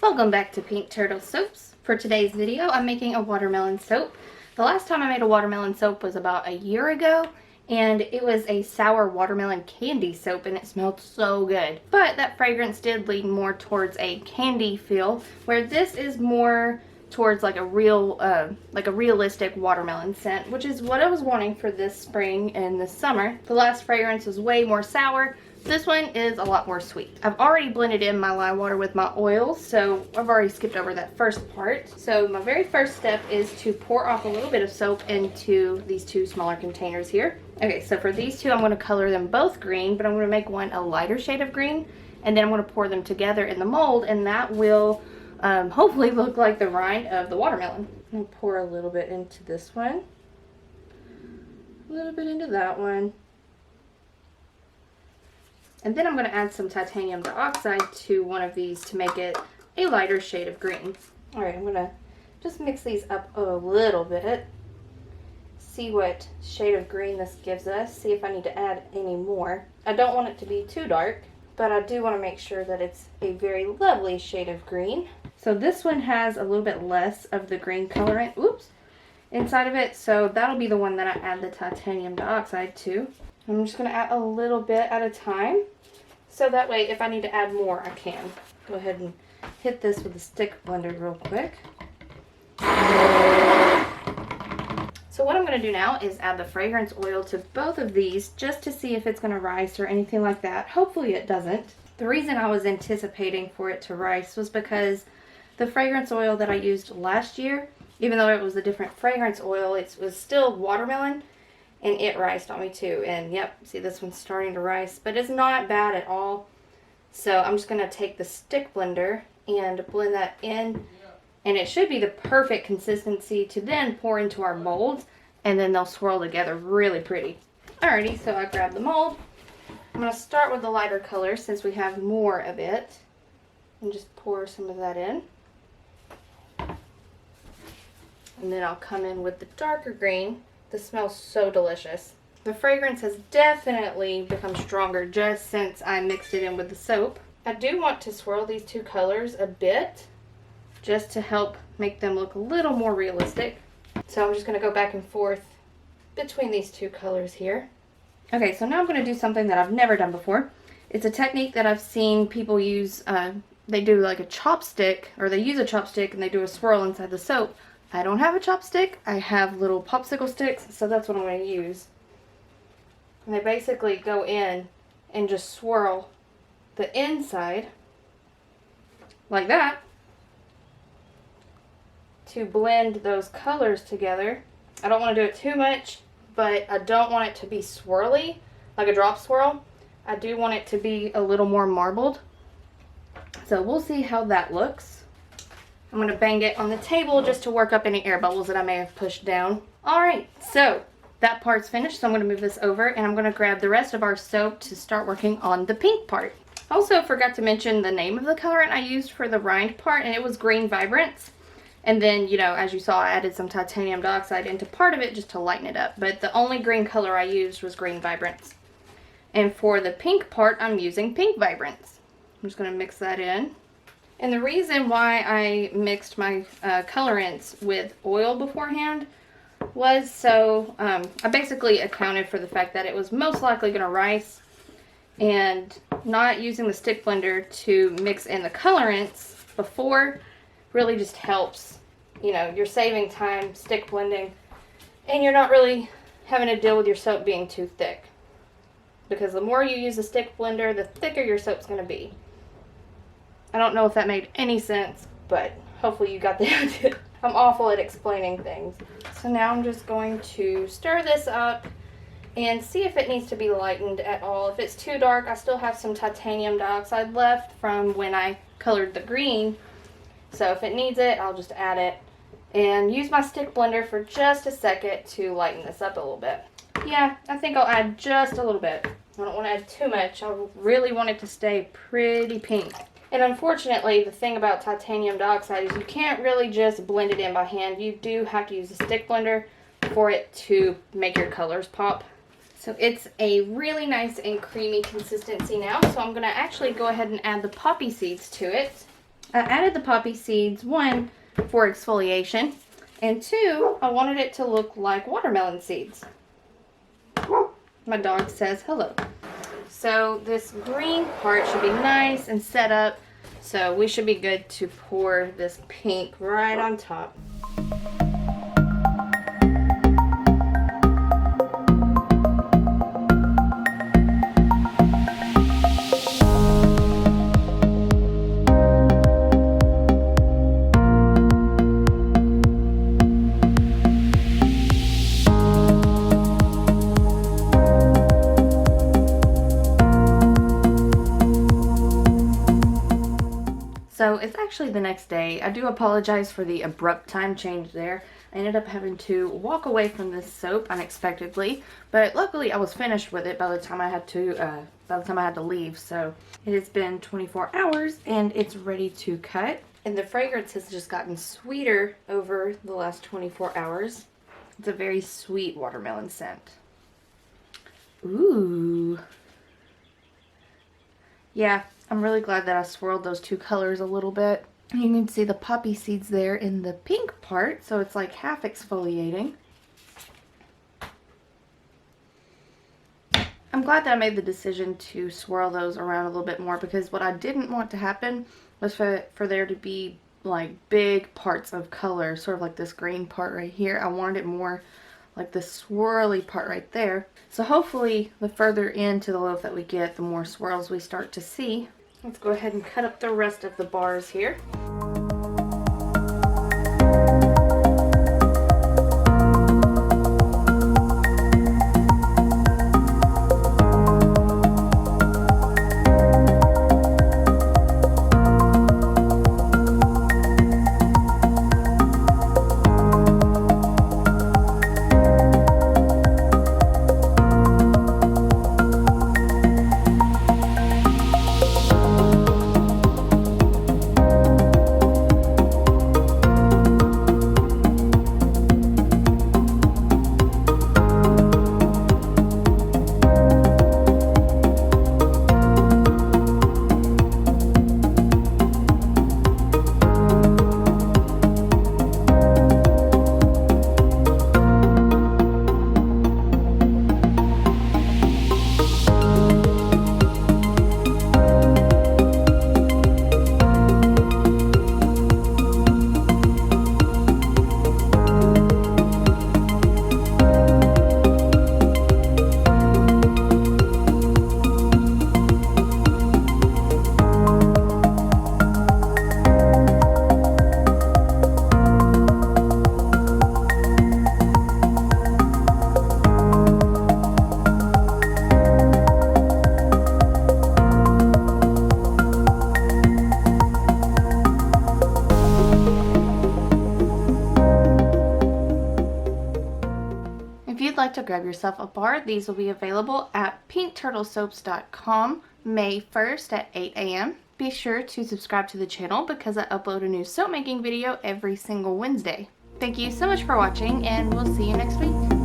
Welcome back to Pink Turtle Soaps. For today's video, I'm making a watermelon soap. The last time I made a watermelon soap was about a year ago, and it was a sour watermelon candy soap, and it smelled so good. But that fragrance did lean more towards a candy feel, where this is more towards like a realistic watermelon scent, which is what I was wanting for this spring and this summer. The last fragrance was way more sour. This one is a lot more sweet. I've already blended in my lye water with my oils, so I've already skipped over that first part. So my very first step is to pour off a little bit of soap into these two smaller containers here. Okay, so for these two, I'm going to color them both green, but I'm going to make one a lighter shade of green, and then I'm going to pour them together in the mold, and that will hopefully look like the rind of the watermelon. I'm going to pour a little bit into this one, a little bit into that one. And then I'm going to add some titanium dioxide to one of these to make it a lighter shade of green. Alright, I'm going to just mix these up a little bit. See what shade of green this gives us. See if I need to add any more. I don't want it to be too dark, but I do want to make sure that it's a very lovely shade of green. So this one has a little bit less of the green colorant, inside of it. So that'll be the one that I add the titanium dioxide to. I'm just going to add a little bit at a time, so that way if I need to add more, I can. Go ahead and hit this with a stick blender real quick. So what I'm going to do now is add the fragrance oil to both of these just to see if it's going to rise or anything like that. Hopefully it doesn't. The reason I was anticipating for it to rise was because the fragrance oil that I used last year, even though it was a different fragrance oil, it was still watermelon. And it rised on me too. And yep, see this one's starting to rise. But it's not bad at all. So I'm just going to take the stick blender and blend that in. And it should be the perfect consistency to then pour into our molds. And then they'll swirl together really pretty. Alrighty, so I grabbed the mold. I'm going to start with the lighter color since we have more of it. And just pour some of that in. And then I'll come in with the darker green. This smells so delicious. The fragrance has definitely become stronger just since I mixed it in with the soap. I do want to swirl these two colors a bit just to help make them look a little more realistic. So I'm just going to go back and forth between these two colors here. Okay, so now I'm going to do something that I've never done before. It's a technique that I've seen people use. They do like a chopstick, or they use a chopstick and they do a swirl inside the soap. I don't have a chopstick. I have little popsicle sticks, so that's what I'm going to use. And they basically go in and just swirl the inside like that to blend those colors together. I don't want to do it too much, but I don't want it to be swirly, like a drop swirl. I do want it to be a little more marbled. So we'll see how that looks. I'm going to bang it on the table just to work up any air bubbles that I may have pushed down. Alright, so that part's finished, so I'm going to move this over and I'm going to grab the rest of our soap to start working on the pink part. Also forgot to mention the name of the colorant I used for the rind part, and it was Green Vibrance. And then, you know, as you saw, I added some titanium dioxide into part of it just to lighten it up. But the only green color I used was Green Vibrance. And for the pink part, I'm using Pink Vibrance. I'm just going to mix that in. And the reason why I mixed my colorants with oil beforehand was so I basically accounted for the fact that it was most likely going to rise, and not using the stick blender to mix in the colorants before really just helps. You know, you're saving time stick blending, and you're not really having to deal with your soap being too thick, because the more you use the stick blender, the thicker your soap's going to be. I don't know if that made any sense, but hopefully you got the idea. I'm awful at explaining things. So now I'm just going to stir this up and see if it needs to be lightened at all. If it's too dark, I still have some titanium dioxide left from when I colored the green. So if it needs it, I'll just add it and use my stick blender for just a second to lighten this up a little bit. Yeah, I think I'll add just a little bit. I don't want to add too much. I really want it to stay pretty pink. And unfortunately, the thing about titanium dioxide is you can't really just blend it in by hand. You do have to use a stick blender for it to make your colors pop. So it's a really nice and creamy consistency now. So I'm going to actually go ahead and add the poppy seeds to it. I added the poppy seeds, one, for exfoliation, and two, I wanted it to look like watermelon seeds. My dog says hello. So this green part should be nice and set up, so we should be good to pour this pink right on top. So it's actually the next day. I do apologize for the abrupt time change there. I ended up having to walk away from this soap unexpectedly, but luckily I was finished with it by the time I had to leave. So it has been 24 hours and it's ready to cut. And the fragrance has just gotten sweeter over the last 24 hours. It's a very sweet watermelon scent. Ooh. Yeah, I'm really glad that I swirled those two colors a little bit. You can see the poppy seeds there in the pink part, so it's like half exfoliating. I'm glad that I made the decision to swirl those around a little bit more, because what I didn't want to happen was for there to be like big parts of color, sort of like this green part right here. I wanted it more like the swirly part right there. So hopefully the further into the loaf that we get, the more swirls we start to see. Let's go ahead and cut up the rest of the bars here. If you'd like to grab yourself a bar, these will be available at pinkturtlesoaps.com May 1st at 8 a.m. Be sure to subscribe to the channel because I upload a new soap making video every single Wednesday. Thank you so much for watching, and we'll see you next week.